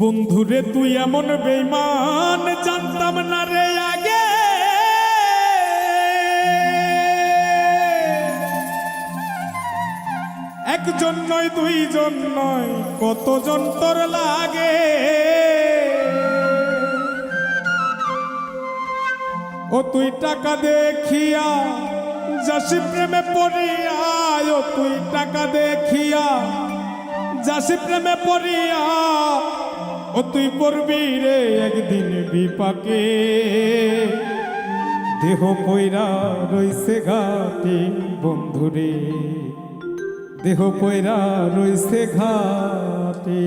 বন্ধুরে তুই এমন বেঈমান জানতাম না রে আগে, একজন নয় দুইজন নয় কতজন তোর লাগে। ও তুই টাকা দেখিয়া যাসি প্রেমে পড়িয়া, ও তুই টাকা দেখিয়া যাসি প্রেমে পড়িয়া, ও তুই পড়বি রে একদিন বিপাকে। দেহ পয়রা রইছে ঘাটে বন্ধুরে, দেহ পয়রা রইছে ঘাটে।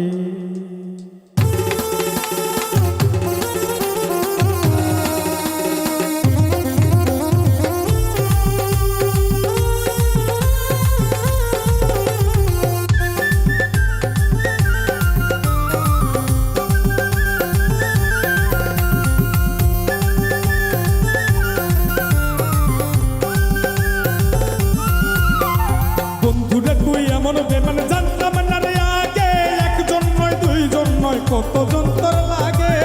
বন্ধুরে তুই এমন বেমান জানতাম না রে আগে, একজন নয় দুইজন নয় কতজন তোর লাগে।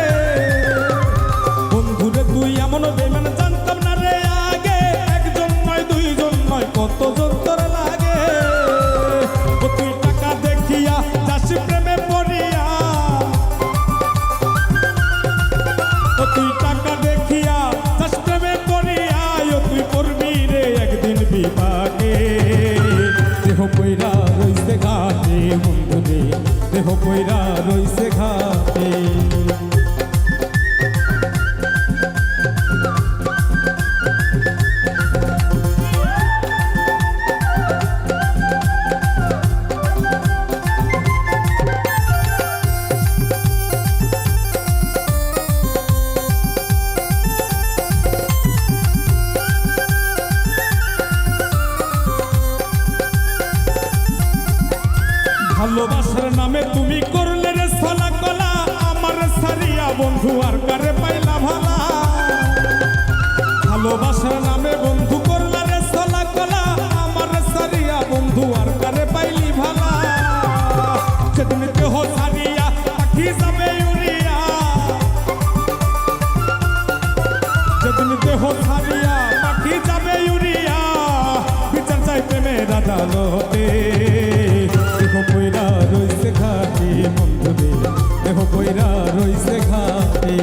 বন্ধুরে তুই এমন বেমান জানতাম না রে আগে, একজন নয় দুইজন নয় কতজন তোর লাগে। ও তুই টাকা দেখিয়া যাসি প্রেমে পড়িয়া, ও তুই টাকা দেখিয়া যাস প্রেমে পড়িয়া, ও তুই পড়বি রে একদিন বিপাকে। দেহ পয়রা রইছে ঘাটে বন্ধুরে, দেহ পয়রা রইছে ঘাটে। ভালোবাসার নামে তুমি করলে রে ছলা কলা, আমার সারিয়া বন্ধু আর কারে পাইলা ভালা। ভালোবাসার নামে বন্ধু করলে রে ছলা কলা, আমার সারিয়া বন্ধু আর কারে পাইলি ভালা। সেদিন দেহ সারিয়া পাখি যাবে উড়িয়া, সেদিন দেহ সারিয়া পাখি যাবে উড়িয়া, বিচার চাই প্রেমের আদালতে। দেহ পয়রা রইছে ঘাটে বন্ধুরে, দেহ পয়রা রইছে ঘাটে।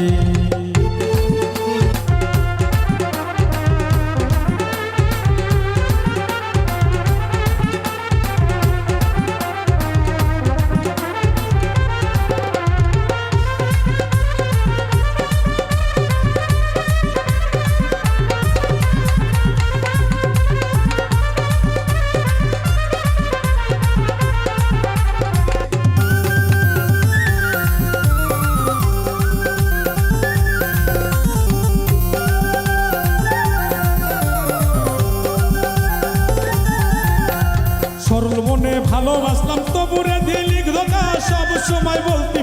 সরল মনে ভালোবাসলাম তবুরে দিলি ধোঁকা, সব সময় বলতে